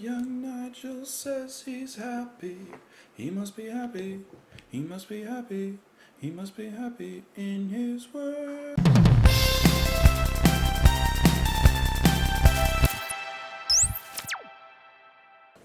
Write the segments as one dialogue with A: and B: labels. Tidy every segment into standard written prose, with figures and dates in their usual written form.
A: Young Nigel says he's happy. He must be happy. He must be happy. He must be happy in his world.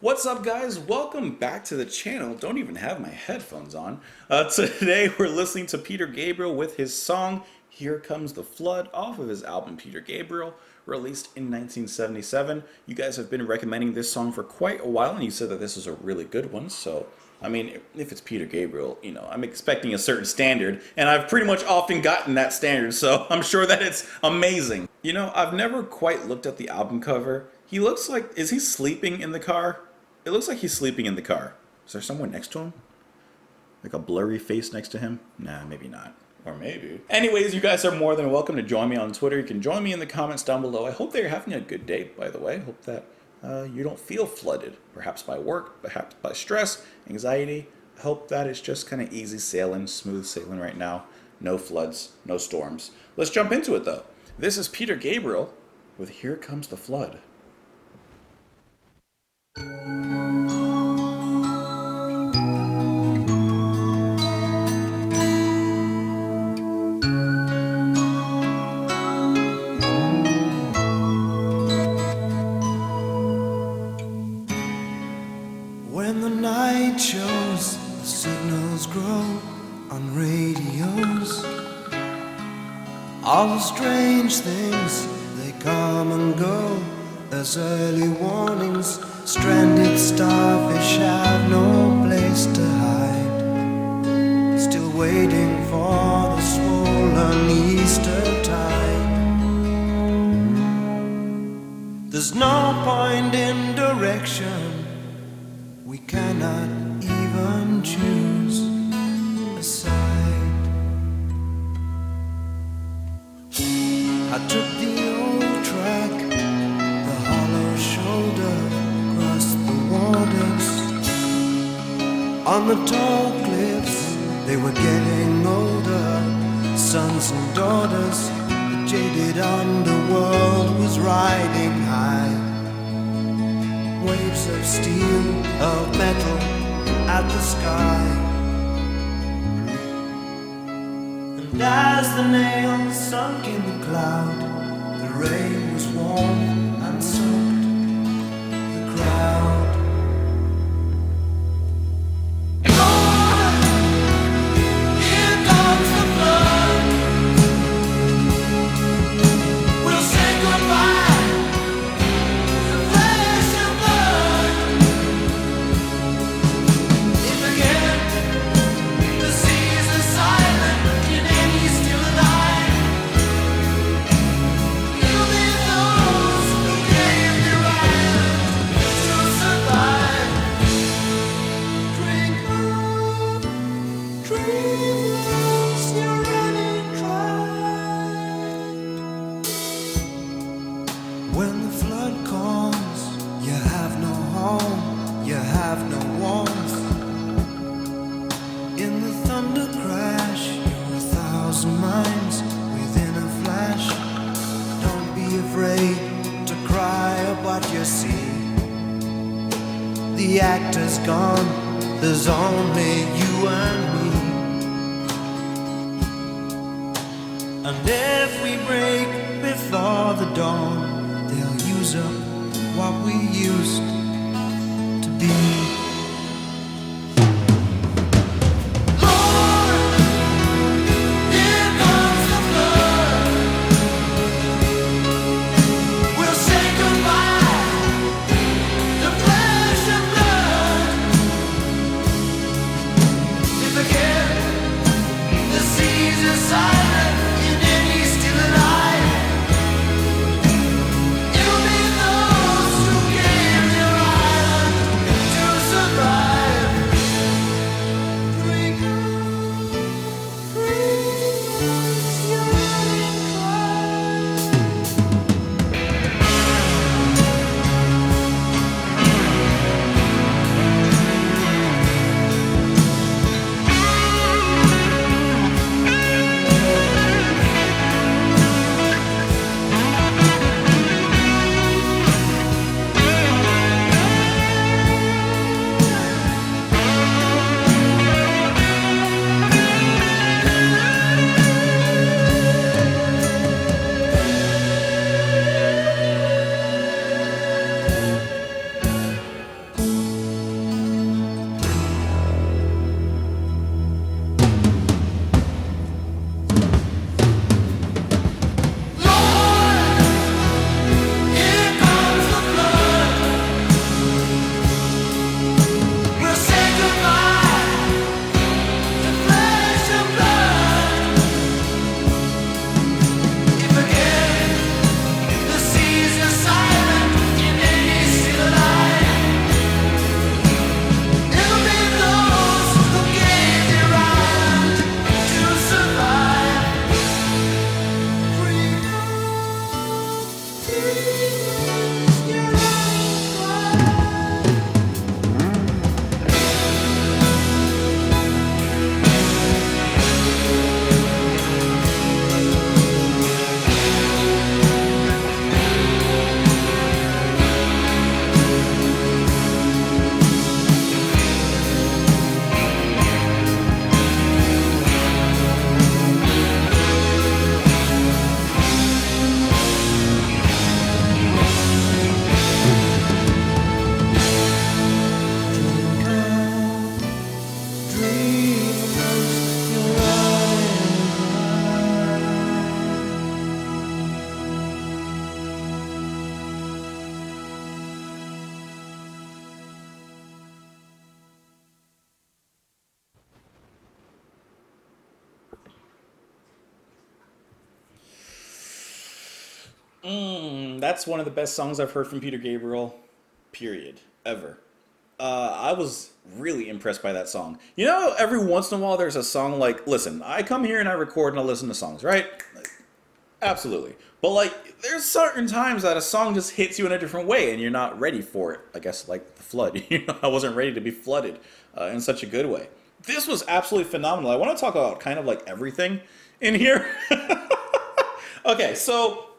A: What's up, guys? Welcome back to the channel. Don't even have my headphones on. Today we're listening to Peter Gabriel with his song Here Comes the Flood off of his album Peter Gabriel, released in 1977. You guys have been recommending this song for quite a while, and you said that this is a really good one. So, I mean, if it's Peter Gabriel, you know, I'm expecting a certain standard, and I've pretty much often gotten that standard, so I'm sure that it's amazing. You know, I've never quite looked at the album cover. He looks like, is he sleeping in the car? It looks like he's sleeping in the car. Is there someone next to him? Like a blurry face next to him? Nah, maybe not. Or maybe. Anyways, you guys are more than welcome to join me on Twitter. You can join me in the comments down below. I hope that you're having a good day, by the way. I hope that you don't feel flooded. Perhaps by work, perhaps by stress, anxiety. I hope that it's just kind of easy sailing, smooth sailing right now. No floods, no storms. Let's jump into it, though. This is Peter Gabriel with Here Comes the Flood.
B: When the night shows, the signals grow on radios. All the strange things, they come and go as early warnings. Stranded starfish have no place to hide, still waiting for the swollen Easter tide. There's no point in direction, we cannot even choose a side. I took the old track, the hollow shoulder, across the waters. On the tall cliffs, they were getting older, sons and daughters. The jaded underworld was riding high. Waves of steel, of metal, at the sky. And as the nails sunk in the cloud, the rain was warm and soaked the crowd. Here comes the flood. We'll say goodbye to flesh and blood. If again the seas are silent and any still alive, you'll be those who gave your island to survive. Drink up, dreamless, you're running dry. When the flood comes, you have no home, you have no warmth. In the thunder crash, you're 1,000 miles within a flash. Don't be afraid to cry at what you see. The actor's gone, there's only you and me. And if we break before the dawn, they'll use up what we used to be. Lord, here comes the flood. We'll say goodbye to flesh and blood. If again the seas are silent and any still alive, you'll be those who gave your island to
A: That's one of the best songs I've heard from Peter Gabriel, period, ever. I was really impressed by that song. You know, every once in a while there's a song like, listen, I come here and I record and I listen to songs, right? Absolutely. But like, there's certain times that a song just hits you in a different way and you're not ready for it. I guess like the flood. You know, I wasn't ready to be flooded in such a good way. This was absolutely phenomenal. I want to talk about kind of like everything in here. Okay, so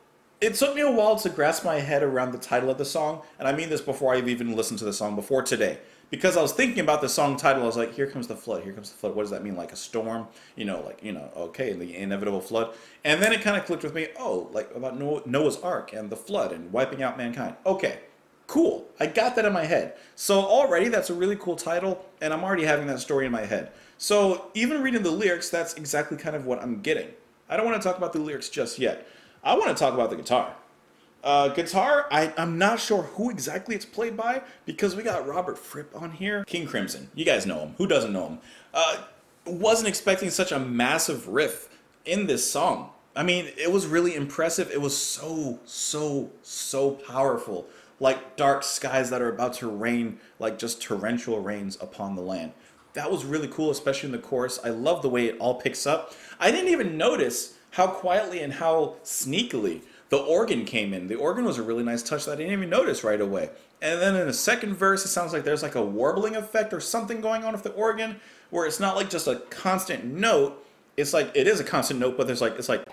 A: it took me a while to grasp my head around the title of the song, and I mean this before I've even listened to the song before today. Because I was thinking about the song title, I was like, here comes the flood, here comes the flood. What does that mean? Like a storm? Okay, the inevitable flood. And then it kind of clicked with me, oh, like about Noah's Ark and the flood and wiping out mankind. Okay, cool. I got that in my head. So already that's a really cool title, and I'm already having that story in my head. So even reading the lyrics, that's exactly kind of what I'm getting. I don't want to talk about the lyrics just yet. I want to talk about the guitar. I'm not sure who exactly it's played by because we got Robert Fripp on here. King Crimson. You guys know him. Who doesn't know him? Wasn't expecting such a massive riff in this song. I mean, it was really impressive. It was so powerful. Like dark skies that are about to rain, like just torrential rains upon the land. That was really cool, especially in the chorus. I love the way it all picks up. I didn't even notice how quietly and how sneakily the organ came in. The organ was a really nice touch that I didn't even notice right away. And then in the second verse, it sounds like there's like a warbling effect or something going on with the organ, where it's not like just a constant note. It's like, it is a constant note, but it's like,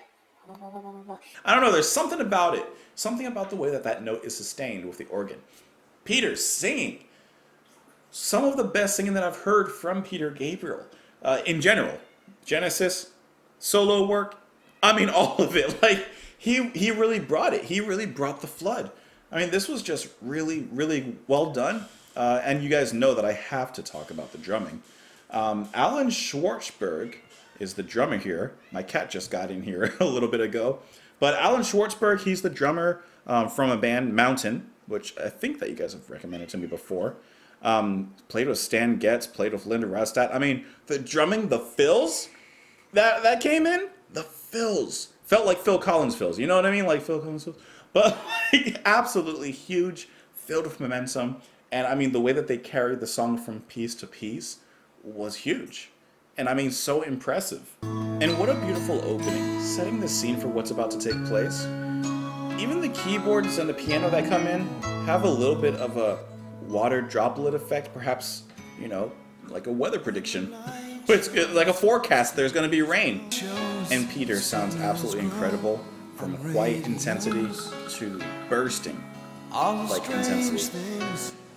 A: I don't know, there's something about it. Something about the way that that note is sustained with the organ. Peter's singing. Some of the best singing that I've heard from Peter Gabriel in general. Genesis, solo work, I mean all of it. Like he really brought it. He really brought the flood. I mean, this was just really well done. And you guys know that I have to talk about the drumming. Alan Schwartzberg is the drummer here. My cat just got in here a little bit ago. But Alan Schwartzberg, he's the drummer from a band, Mountain, which I think that you guys have recommended to me before. Played with Stan Getz, played with Linda Ronstadt. I mean, the drumming, the fills that came in, the fills felt like Phil Collins fills. You know what I mean? Like Phil Collins fills. But like, absolutely huge, filled with momentum. And I mean, the way that they carried the song from piece to piece was huge. And I mean, so impressive. And what a beautiful opening, setting the scene for what's about to take place. Even the keyboards and the piano that come in have a little bit of a water droplet effect, perhaps, you know, like a weather prediction. It's like a forecast, there's going to be rain. And Peter sounds absolutely incredible, from quiet intensity to bursting like intensity.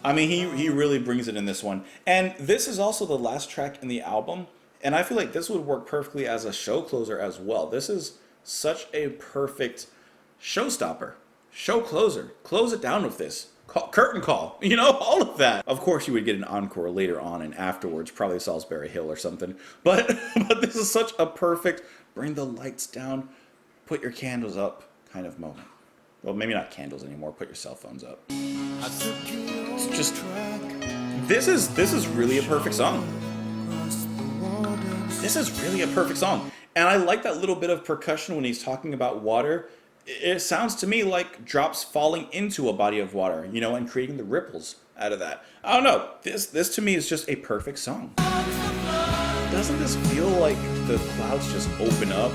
A: I mean, he really brings it in this one. And this is also the last track in the album, and I feel like this would work perfectly as a show closer as well. This is such a perfect showstopper, show closer. Close it down with this. Curtain call, you know, all of that. Of course, you would get an encore later on and afterwards, probably Salisbury Hill or something. But this is such a perfect bring the lights down, put your candles up kind of moment. Well, maybe not candles anymore. Put your cell phones up. It's just this is really a perfect song. This is really a perfect song, and I like that little bit of percussion when he's talking about water. It sounds to me like drops falling into a body of water, you know, and creating the ripples out of that. I don't know. This to me is just a perfect song. Doesn't this feel like the clouds just open up?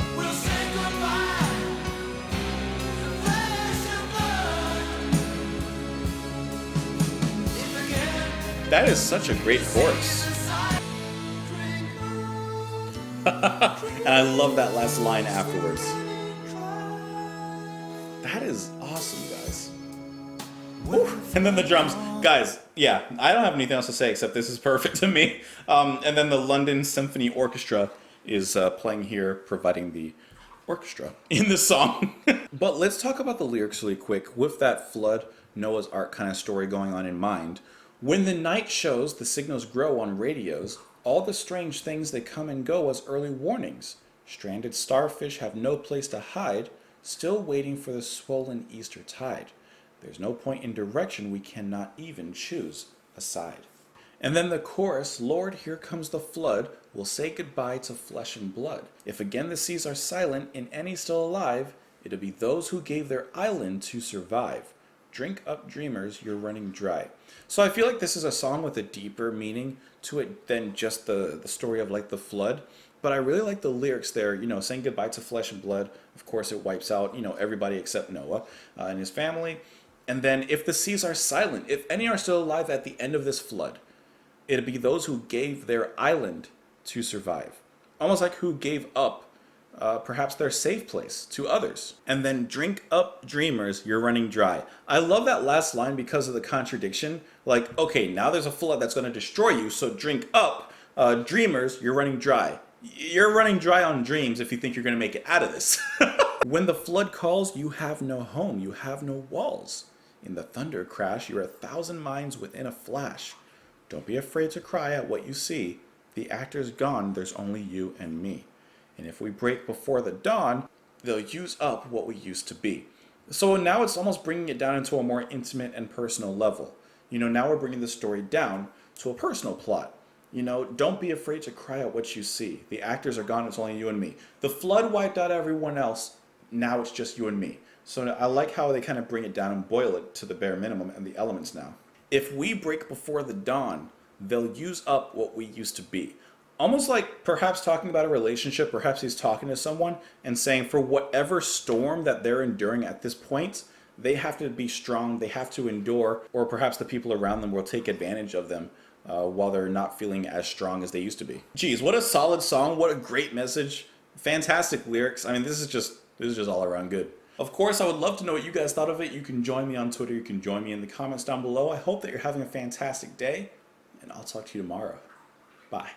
A: That is such a great chorus. And I love that last line afterwards. That is awesome, guys. Woo. And then the drums. Guys, yeah, I don't have anything else to say except this is perfect to me. And then the London Symphony Orchestra is playing here, providing the orchestra in this song. But let's talk about the lyrics really quick with that flood, Noah's Ark kind of story going on in mind. When the night shows, the signals grow on radios. All the strange things that come and go as early warnings. Stranded starfish have no place to hide, still waiting for the swollen Easter tide. There's no point in direction, we cannot even choose a side. And then the chorus, Lord, here comes the flood, will say goodbye to flesh and blood. If again the seas are silent and any still alive, It'll be those who gave their island to survive. Drink up, dreamers, you're running dry. So I feel like this is a song with a deeper meaning to it than just the story of like the flood. But I really like the lyrics there, saying goodbye to flesh and blood. Of course, it wipes out, everybody except Noah and his family. And then if the seas are silent, if any are still alive at the end of this flood, it'd be those who gave their island to survive. Almost like who gave up perhaps their safe place to others. And then drink up, dreamers, you're running dry. I love that last line because of the contradiction. Like, okay, now there's a flood that's going to destroy you, so drink up, dreamers, you're running dry. You're running dry on dreams if you think you're going to make it out of this. When the flood calls, you have no home, you have no walls. In the thunder crash, you're 1,000 minds within a flash. Don't be afraid to cry at what you see. The actor's gone, there's only you and me. And if we break before the dawn, they'll use up what we used to be. So now it's almost bringing it down into a more intimate and personal level. Now we're bringing the story down to a personal plot. Don't be afraid to cry out what you see. The actors are gone, it's only you and me. The flood wiped out everyone else, now it's just you and me. So I like how they kind of bring it down and boil it to the bare minimum and the elements now. If we break before the dawn, they'll use up what we used to be. Almost like perhaps talking about a relationship, perhaps he's talking to someone and saying for whatever storm that they're enduring at this point, they have to be strong, they have to endure, or perhaps the people around them will take advantage of them while they're not feeling as strong as they used to be. Geez, what a solid song, what a great message, fantastic lyrics. I mean, this is just all around good. Of course, I would love to know what you guys thought of it. You can join me on Twitter, you can join me in the comments down below. I hope that you're having a fantastic day, and I'll talk to you tomorrow. Bye.